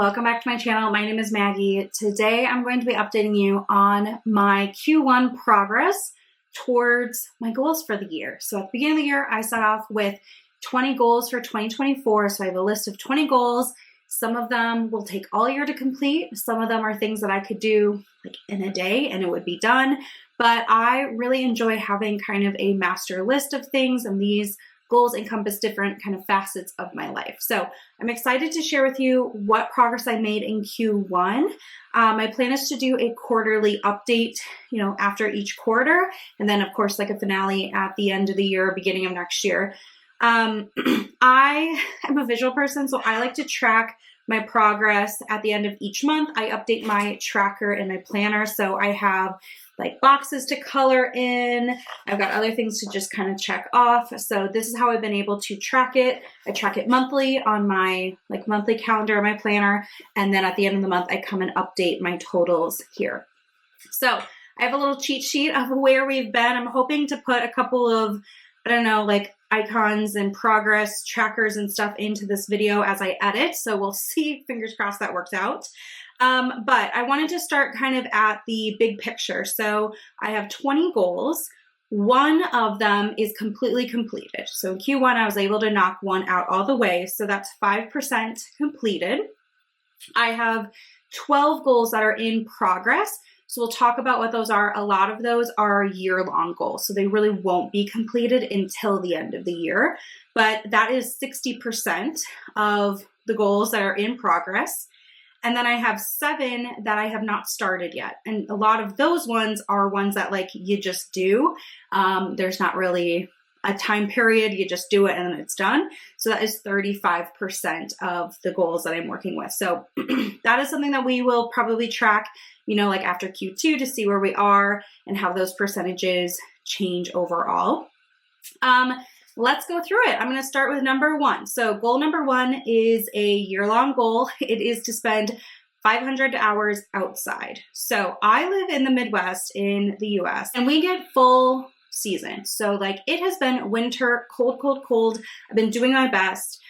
welcome back to my channel. My name is Maggie. Today I'm going to be updating you on my Q1 progress towards my goals for the year. So at the beginning of the year, I set off with 20 goals for 2024. So I have a list of 20 goals. Some of them will take all year to complete. Some of them are things that I could do like in a day and it would be done. But I really enjoy having kind of a master list of things, and these goals encompass different kind of facets of my life. So I'm excited to share with you what progress I made in Q1. My plan is to do a quarterly update, after each quarter. And then of course, like a finale at the end of the year, beginning of next year. I am a visual person, so I like to track my progress at the end of each month. I update my tracker in my planner. So I have like boxes to color in. I've got other things to just kind of check off. So this is how I've been able to track it. I track it monthly on my monthly calendar, my planner. And then at the end of the month, I come and update my totals here. So I have a little cheat sheet of where we've been. I'm hoping to put a couple of, icons and progress trackers and stuff into this video as I edit. So we'll see, fingers crossed that works out. But I wanted to start kind of at the big picture. So I have 20 goals. One of them is completely completed. So in Q1, I was able to knock one out all the way. So that's 5% completed. I have 12 goals that are in progress. So we'll talk about what those are. A lot of those are year-long goals, so they really won't be completed until the end of the year. But that is 60% of the goals that are in progress. And then I have 7 that I have not started yet. And a lot of those ones are ones that you just do. There's not really a time period, you just do it and then it's done. So that is 35% of the goals that I'm working with. So that is something that we will probably track, after Q2 to see where we are and how those percentages change overall. Let's go through it. I'm going to start with number 1. So goal number 1 is a year-long goal. It is to spend 500 hours outside. So I live in the Midwest in the US and we get full season. So it has been winter, cold, cold, cold. I've been doing my best.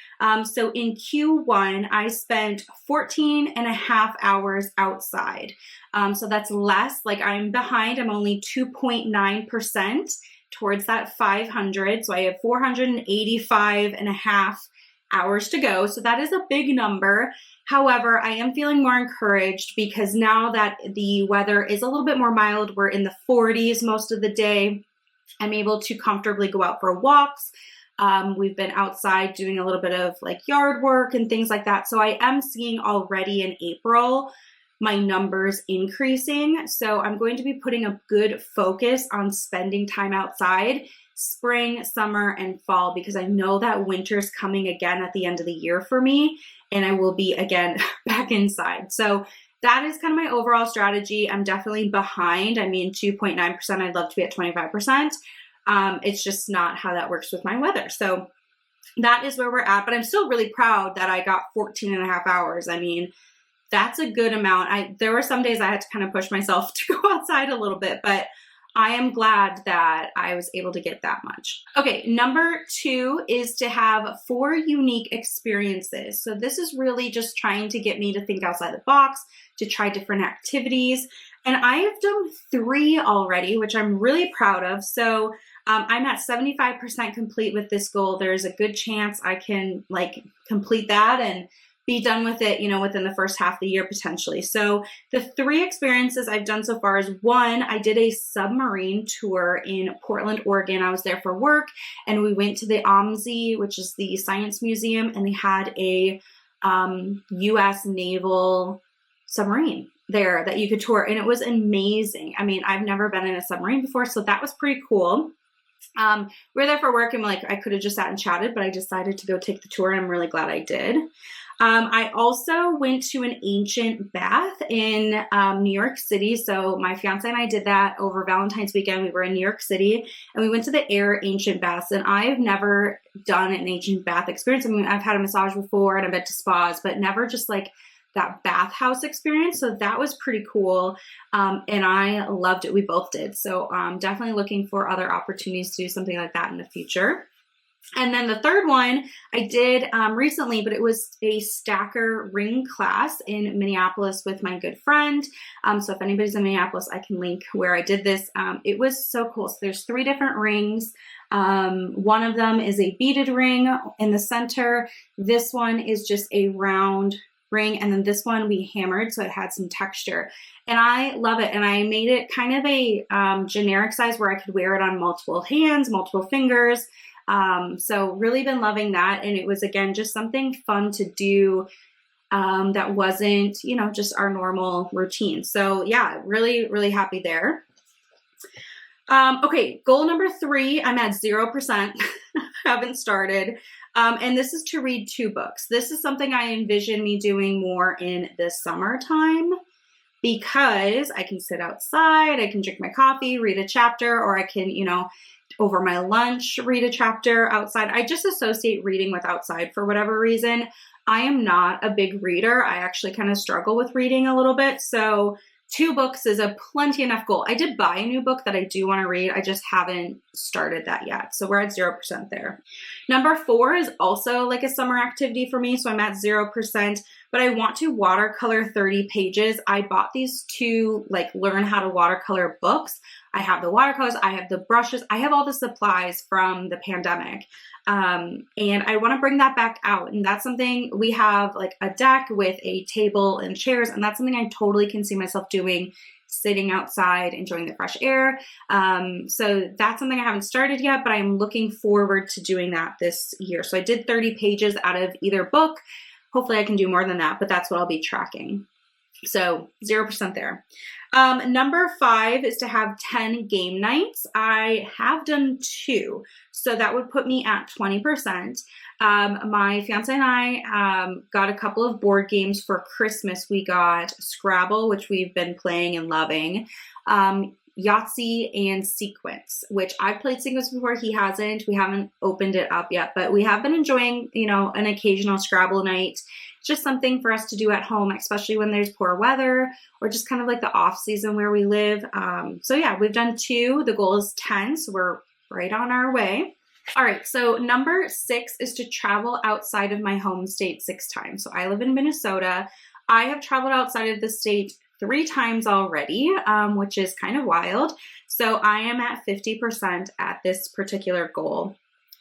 So in Q1, I spent 14 and a half hours outside. So that's less, I'm behind. I'm only 2.9% towards that 500. So I have 485 and a half hours to go. So that is a big number. However, I am feeling more encouraged because now that the weather is a little bit more mild, we're in the 40s most of the day. I'm able to comfortably go out for walks. We've been outside doing a little bit of yard work and things like that. So I am seeing already in April my numbers increasing. So I'm going to be putting a good focus on spending time outside spring, summer, and fall, because I know that winter's coming again at the end of the year for me, and I will be again back inside. So that is kind of my overall strategy. I'm definitely behind. 2.9%. I'd love to be at 25%. It's just not how that works with my weather. So that is where we're at, but I'm still really proud that I got 14 and a half hours. That's a good amount. There were some days I had to kind of push myself to go outside a little bit, but I am glad that I was able to get that much. Okay, number 2 is to have 4 unique experiences. So this is really just trying to get me to think outside the box, to try different activities. And I have done 3 already, which I'm really proud of. So I'm at 75% complete with this goal. There's a good chance I can complete that and be done with it, within the first half of the year potentially. So the 3 experiences I've done so far is 1, I did a submarine tour in Portland, Oregon. I was there for work and we went to the OMSI, which is the Science Museum, and they had a U.S. naval submarine there that you could tour, and it was amazing. I've never been in a submarine before, so that was pretty cool. We were there for work and I could have just sat and chatted, but I decided to go take the tour and I'm really glad I did. I also went to an ancient bath in New York City. So my fiance and I did that over Valentine's weekend. We were in New York City and we went to the Air Ancient Baths, and I've never done an ancient bath experience. I've had a massage before and I've been to spas, but never just that bathhouse experience. So that was pretty cool. And I loved it. We both did. So I'm definitely looking for other opportunities to do something like that in the future. And then the third one I did recently, but it was a stacker ring class in Minneapolis with my good friend. So if anybody's in Minneapolis, I can link where I did this. It was so cool. So there's 3 different rings. One of them is a beaded ring in the center. This one is just a round ring. And then this one we hammered, so it had some texture. And I love it. And I made it kind of a generic size where I could wear it on multiple hands, multiple fingers. So really been loving that. And it was, again, just something fun to do, that wasn't, just our normal routine. So yeah, really, really happy there. Okay. Goal number 3, I'm at 0%, haven't started. And this is to read 2 books. This is something I envision me doing more in the summertime, because I can sit outside, I can drink my coffee, read a chapter, or I can, over my lunch, read a chapter outside. I just associate reading with outside for whatever reason. I am not a big reader. I actually kind of struggle with reading a little bit. So 2 books is a plenty enough goal. I did buy a new book that I do want to read. I just haven't started that yet. So we're at 0% there. Number 4 is also like a summer activity for me. So I'm at 0%, but I want to watercolor 30 pages. I bought these 2 learn how to watercolor books. I have the watercolors, I have the brushes, I have all the supplies from the pandemic. And I want to bring that back out. And that's something, we have a deck with a table and chairs. And that's something I totally can see myself doing, sitting outside, enjoying the fresh air. So that's something I haven't started yet, but I'm looking forward to doing that this year. So I did 30 pages out of either book. Hopefully I can do more than that, but that's what I'll be tracking. So 0% there. Number 5 is to have 10 game nights. I have done 2, so that would put me at 20%. My fiance and I got a couple of board games for Christmas. We got Scrabble, which we've been playing and loving, Yahtzee, and Sequence, which I've played Sequence before. He hasn't. We haven't opened it up yet, but we have been enjoying, an occasional Scrabble night. Just something for us to do at home, especially when there's poor weather or just kind of like the off season where we live. So yeah, we've done 2. The goal is 10, so we're right on our way. All right, so number 6 is to travel outside of my home state 6 times. So I live in Minnesota. I have traveled outside of the state 3 times already, which is kind of wild. So I am at 50% at this particular goal.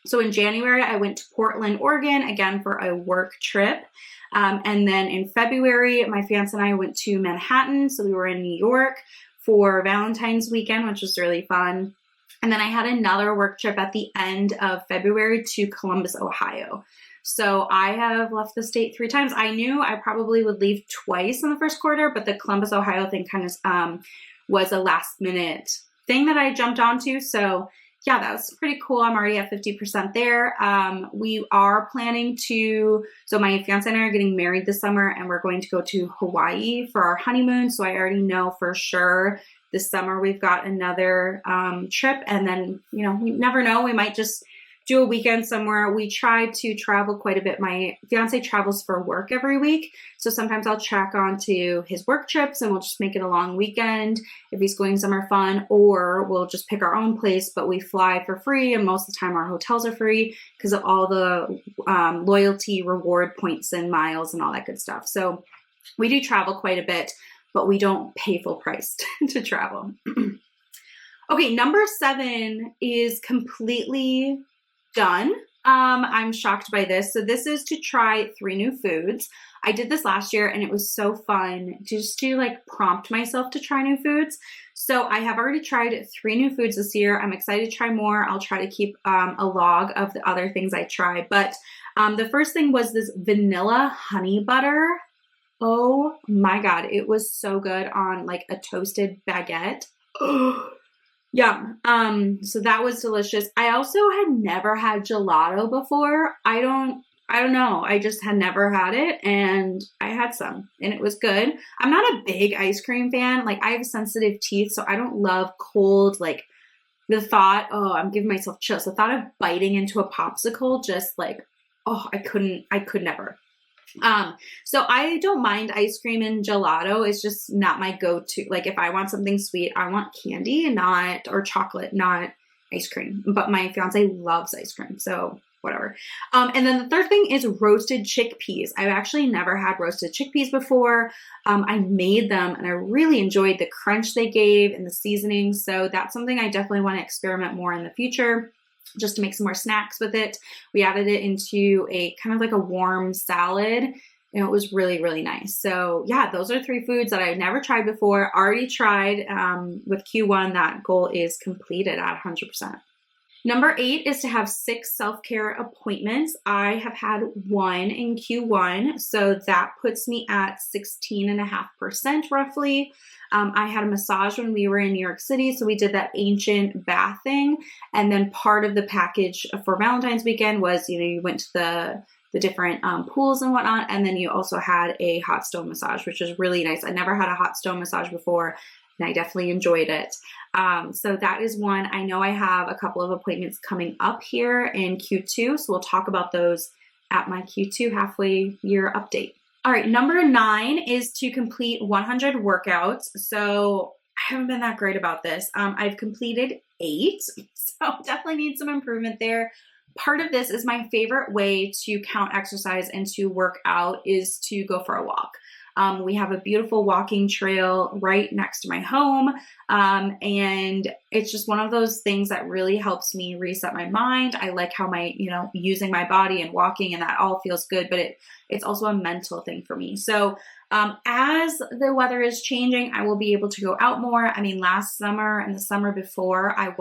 So in January, I went to Portland, Oregon, again for a work trip. And then in February, my fiance and I went to Manhattan. So we were in New York for Valentine's weekend, which was really fun. And then I had another work trip at the end of February to Columbus, Ohio. So I have left the state 3 times. I knew I probably would leave twice in the first quarter, but the Columbus, Ohio thing kind of was a last minute thing that I jumped onto. So yeah, that was pretty cool. I'm already at 50% there. We are planning to, so my fiance and I are getting married this summer, and we're going to go to Hawaii for our honeymoon. So I already know for sure this summer we've got another trip. And then, we never know. We might just do a weekend somewhere. We try to travel quite a bit. My fiance travels for work every week. So sometimes I'll track onto his work trips and we'll just make it a long weekend if he's going somewhere fun, or we'll just pick our own place, but we fly for free. And most of the time our hotels are free because of all the loyalty reward points and miles and all that good stuff. So we do travel quite a bit, but we don't pay full price to travel. Okay, number 7 is completely done. I'm shocked by this. So this is to try 3 new foods. I did this last year and it was so fun just to prompt myself to try new foods. So I have already tried 3 new foods this year. I'm excited to try more. I'll try to keep a log of the other things I try. But the first thing was this vanilla honey butter. Oh my God. It was so good on a toasted baguette. Yum. So that was delicious. I also had never had gelato before. I don't know. I just had never had it, and I had some and it was good. I'm not a big ice cream fan. I have sensitive teeth, so I don't love cold, the thought, I'm giving myself chills. The thought of biting into a popsicle, just I could never. So I don't mind ice cream and gelato. It's just not my go-to. If I want something sweet, I want candy or chocolate, not ice cream, but my fiance loves ice cream, so whatever. And then the third thing is roasted chickpeas. I've actually never had roasted chickpeas before. I made them and I really enjoyed the crunch they gave and the seasoning. So that's something I definitely want to experiment more in the future, just to make some more snacks with it. We added it into a kind of like a warm salad, and it was really, really nice. So yeah, those are 3 foods that I've never tried before. Already tried with Q1. That goal is completed at 100%. Number 8 is to have 6 self-care appointments. I have had 1 in Q1, so that puts me at 16.5% roughly. I had a massage when we were in New York City, so we did that ancient bath thing. And then part of the package for Valentine's weekend was, you went to the different pools and whatnot, and then you also had a hot stone massage, which is really nice. I never had a hot stone massage before, and I definitely enjoyed it. So that is one. I know I have a couple of appointments coming up here in Q2, so we'll talk about those at my Q2 halfway year update. All right, number 9 is to complete 100 workouts. So I haven't been that great about this. I've completed 8, so definitely need some improvement there. Part of this is my favorite way to count exercise and to work out is to go for a walk. We have a beautiful walking trail right next to my home. And it's just one of those things that really helps me reset my mind. I like how using my body and walking and that all feels good, but it's also a mental thing for me. So, as the weather is changing, I will be able to go out more. I mean, last summer and the summer before I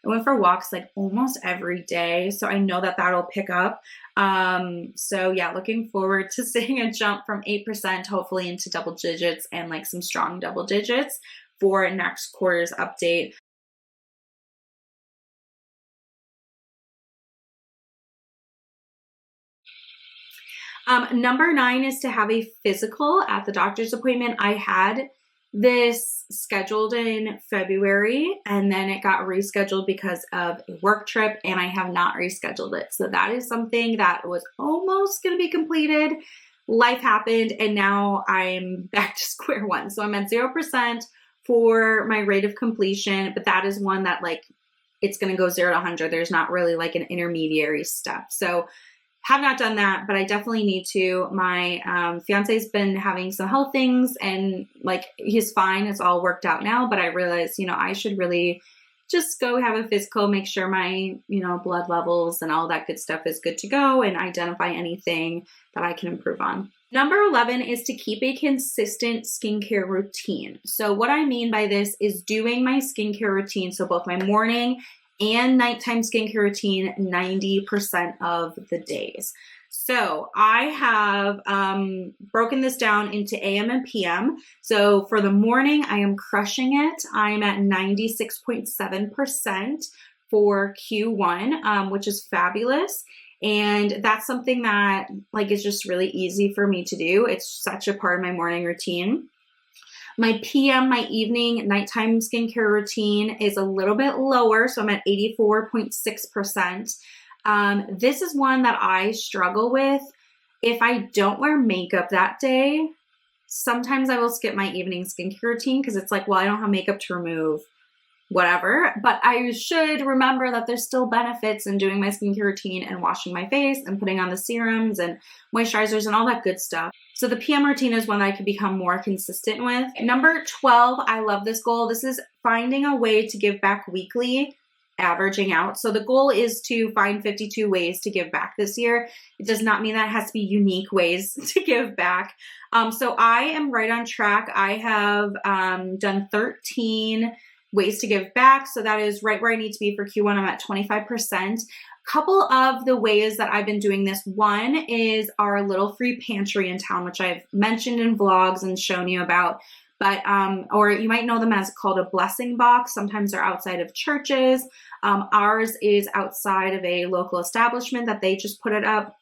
went for walks like almost every day. So I know that that'll pick up. So yeah, looking forward to seeing a jump from 8% hopefully into double digits and like some strong double digits for next quarter's update. Number 9 is to have a physical at the doctor's appointment. I had this scheduled in February and then it got rescheduled because of a work trip and I have not rescheduled it. So that is something that was almost going to be completed. Life happened and now I'm back to square one. So I'm at 0% for my rate of completion, but that is one that it's going to go 0 to 100. There's not really like an intermediary step. So have not done that, but I definitely need to. My fiance's been having some health things and he's fine. It's all worked out now, but I realized, I should really just go have a physical, make sure my, blood levels and all that good stuff is good to go and identify anything that I can improve on. Number 11 is to keep a consistent skincare routine. So what I mean by this is doing my skincare routine. So both my morning and nighttime skincare routine 90% of the days. So I have broken this down into AM and PM. So for the morning, I am crushing it. I'm at 96.7% for Q1, which is fabulous. And that's something that is just really easy for me to do. It's such a part of my morning routine. My PM, my evening, nighttime skincare routine is a little bit lower, so I'm at 84.6%. This is one that I struggle with. If I don't wear makeup that day, sometimes I will skip my evening skincare routine because it's I don't have makeup to remove, whatever. But I should remember that there's still benefits in doing my skincare routine and washing my face and putting on the serums and moisturizers and all that good stuff. So the PM routine is one that I could become more consistent with. Number 12, I love this goal. This is finding a way to give back weekly, averaging out. So the goal is to find 52 ways to give back this year. It does not mean that it has to be unique ways to give back. So I am right on track. I have done 13 ways to give back. So that is right where I need to be for Q1. I'm at 25%. Couple of the ways that I've been doing this. One is our little free pantry in town, which I've mentioned in vlogs and shown you about, but, or you might know them as called a blessing box. Sometimes they're outside of churches. Ours is outside of a local establishment that they just put it up,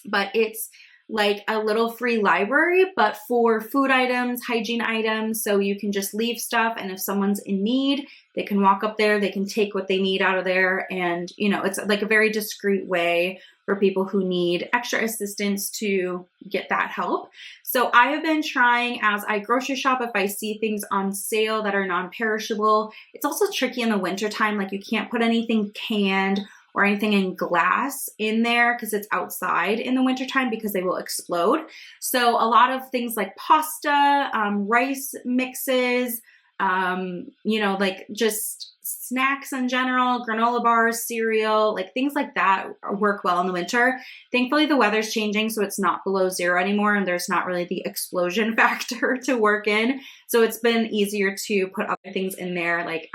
but it's like a little free library, but for food items, hygiene items. So you can just leave stuff, and if someone's in need, they can walk up there, they can take what they need out of there. And, you know, it's like a very discreet way for people who need extra assistance to get that help. So I have been trying, as I grocery shop, if I see things on sale that are non-perishable. It's also tricky in the wintertime, like you can't put anything canned or anything in glass in there because it's outside in the wintertime because they will explode. So a lot of things like pasta, rice mixes, you know, like just snacks in general, granola bars, cereal, like things like that work well in the winter. Thankfully, the weather's changing, so it's not below zero anymore, and there's not really the explosion factor to work in. So it's been easier to put other things in there, like,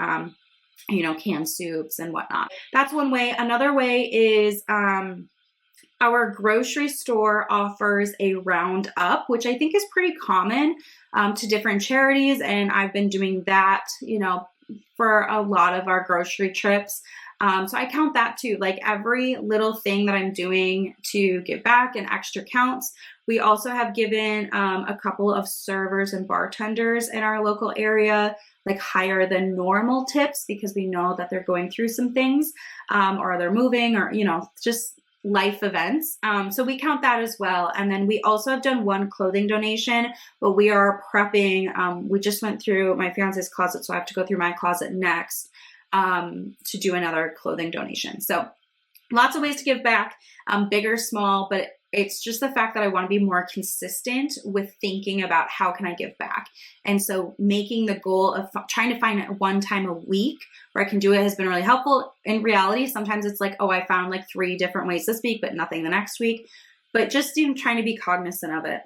you know, canned soups and whatnot. That's one way. Another way is our grocery store offers a roundup, which I think is pretty common to different charities. And I've been doing that, you know, for a lot of our grocery trips. So I count that too, like every little thing that I'm doing to give back and extra counts. We also have given a couple of servers and bartenders in our local area like higher than normal tips because we know that they're going through some things or they're moving or, you know, just life events. So we count that as well. And then we also have done one clothing donation, but we are prepping. We just went through my fiance's closet, so I have to go through my closet next to do another clothing donation. So lots of ways to give back, big or small, but it's just the fact that I want to be more consistent with thinking about how can I give back. And so making the goal of trying to find it one time a week where I can do it has been really helpful. In reality, sometimes it's like, oh, I found like 3 different ways this week, but nothing the next week. But just even trying to be cognizant of it.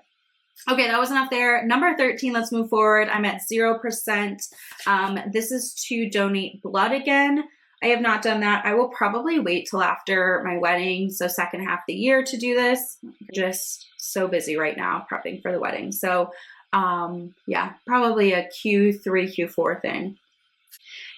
Okay, that was enough there. Number 13, let's move forward. I'm at 0%. This is to donate blood again. I have not done that. I will probably wait till after my wedding, so second half of the year to do this. Just so busy right now prepping for the wedding. So yeah, probably a Q3, Q4 thing.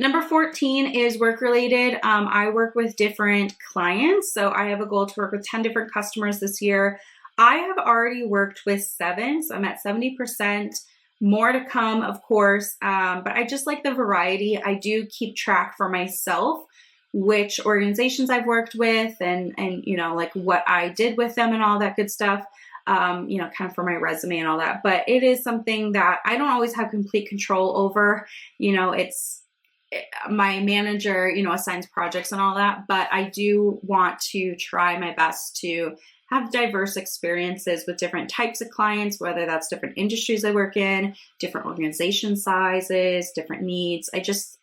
Number 14 is work related. I work with different clients. So I have a goal to work with 10 different customers this year. I have already worked with 7, so I'm at 70%. More to come, of course, but I just like the variety. I do keep track for myself which organizations I've worked with and you know, like what I did with them and all that good stuff, you know, kind of for my resume and all that. But it is something that I don't always have complete control over. You know, it's my manager, you know, assigns projects and all that, but I do want to try my best to have diverse experiences with different types of clients, whether that's different industries I work in, different organization sizes, different needs.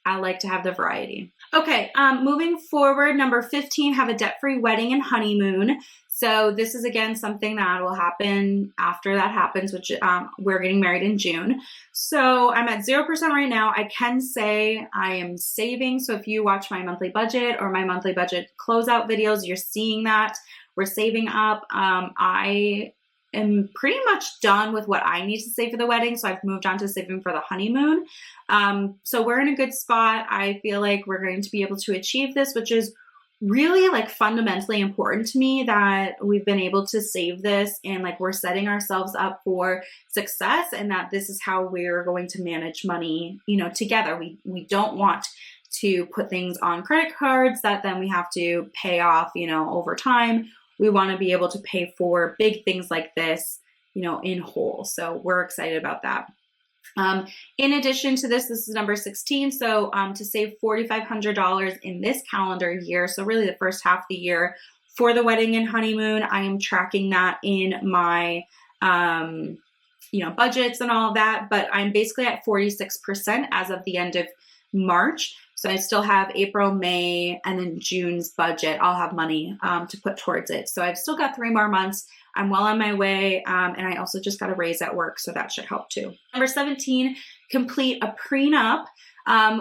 I like to have the variety. Okay, moving forward, number 15, have a debt-free wedding and honeymoon. So this is, again, something that will happen after that happens, which we're getting married in June. So I'm at 0% right now. I can say I am saving. So if you watch my monthly budget or my monthly budget closeout videos, you're seeing that. We're saving up. I am pretty much done with what I need to save for the wedding. So I've moved on to saving for the honeymoon. So we're in a good spot. I feel like we're going to be able to achieve this, which is really like fundamentally important to me that we've been able to save this and like we're setting ourselves up for success and that this is how we're going to manage money, you know, together. We don't want to put things on credit cards that then we have to pay off, you know, over time. We want to be able to pay for big things like this, you know, in whole. So we're excited about that. In addition to this is number 16. So to save $4,500 in this calendar year, so really the first half of the year for the wedding and honeymoon, I am tracking that in my, you know, budgets and all of that, but I'm basically at 46% as of the end of March. So I still have April, May, and then June's budget. I'll have money to put towards it. So I've still got 3 more months. I'm well on my way. And I also just got a raise at work, so that should help too. Number 17, complete a prenup.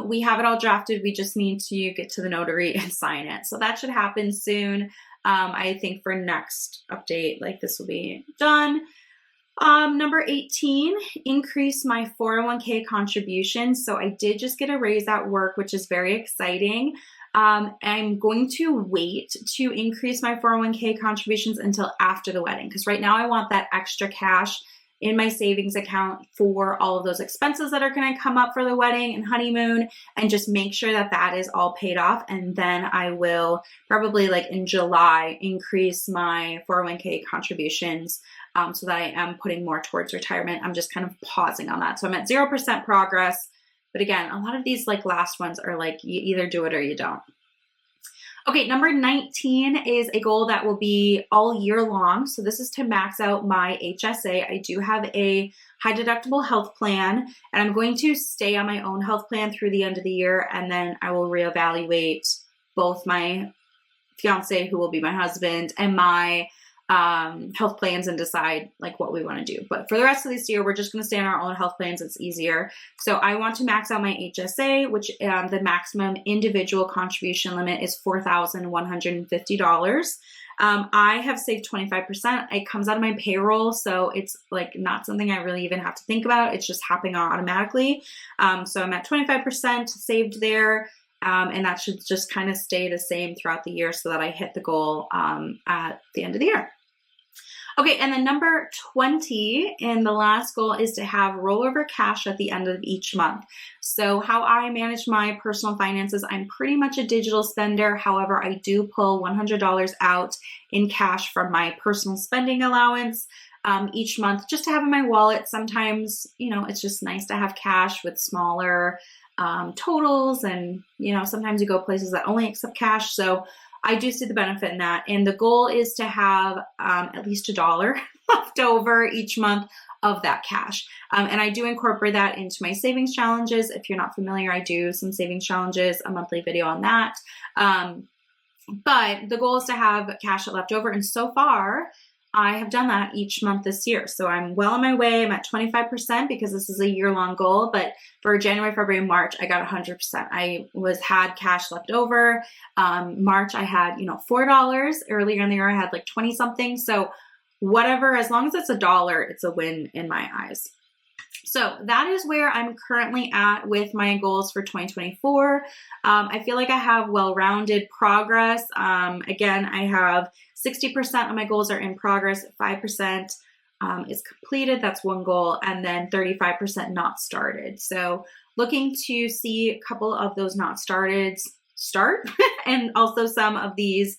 We have it all drafted. We just need to get to the notary and sign it. So that should happen soon. I think for next update, like this will be done. Number 18, increase my 401k contribution. So I did just get a raise at work, which is very exciting. I'm going to wait to increase my 401k contributions until after the wedding, because right now I want that extra cash in my savings account for all of those expenses that are going to come up for the wedding and honeymoon, and just make sure that that is all paid off. And then I will probably like in July increase my 401k contributions so that I am putting more towards retirement. I'm just kind of pausing on that. So I'm at 0% progress. But again, a lot of these like last ones are like you either do it or you don't. Okay, number 19 is a goal that will be all year long. So this is to max out my HSA. I do have a high deductible health plan, and I'm going to stay on my own health plan through the end of the year, and then I will reevaluate both my fiance, who will be my husband, and my health plans and decide like what we want to do. But for the rest of this year, we're just going to stay on our own health plans. It's easier. So I want to max out my HSA, which the maximum individual contribution limit is $4,150. I have saved 25%. It comes out of my payroll, so it's like not something I really even have to think about. It's just happening automatically. So I'm at 25% saved there. And that should just kind of stay the same throughout the year so that I hit the goal at the end of the year. Okay, and then number 20, and the last goal is to have rollover cash at the end of each month. So how I manage my personal finances, I'm pretty much a digital spender. However, I do pull $100 out in cash from my personal spending allowance each month just to have in my wallet. Sometimes, you know, it's just nice to have cash with smaller totals, and you know, sometimes you go places that only accept cash. So I do see the benefit in that. And the goal is to have at least $1 left over each month of that cash. And I do incorporate that into my savings challenges. If you're not familiar, I do some savings challenges, a monthly video on that. But the goal is to have cash left over. And so far, I have done that each month this year. So I'm well on my way. I'm at 25% because this is a year-long goal. But for January, February, and March, I got 100%. I had cash left over. March, I had, $4. Earlier in the year, I had like 20 something. So whatever, as long as it's $1, it's a win in my eyes. So that is where I'm currently at with my goals for 2024. I feel like I have well-rounded progress. Again, I have 60% of my goals are in progress, 5% is completed, that's one goal, and then 35% not started. So looking to see a couple of those not started start, and also some of these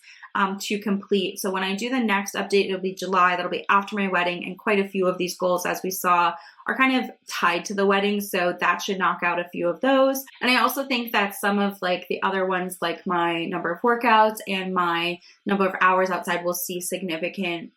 to complete. So when I do the next update, it'll be July, that'll be after my wedding, and quite a few of these goals, as we saw, are kind of tied to the wedding, so that should knock out a few of those. And I also think that some of like the other ones, like my number of workouts and my number of hours outside, will see significant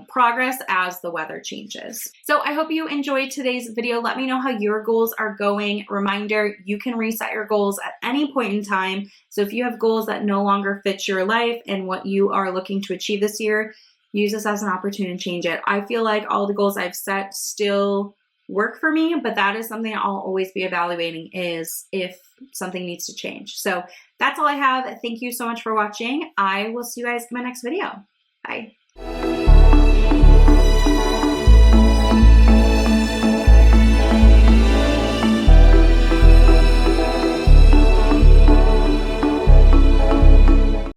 progress as the weather changes. So I hope you enjoyed today's video. Let me know how your goals are going. Reminder, you can reset your goals at any point in time. So if you have goals that no longer fit your life and what you are looking to achieve this year, use this as an opportunity to change it. I feel like all the goals I've set still work for me, but that is something I'll always be evaluating, is if something needs to change. So that's all I have. Thank you so much for watching. I will see you guys in my next video. Bye.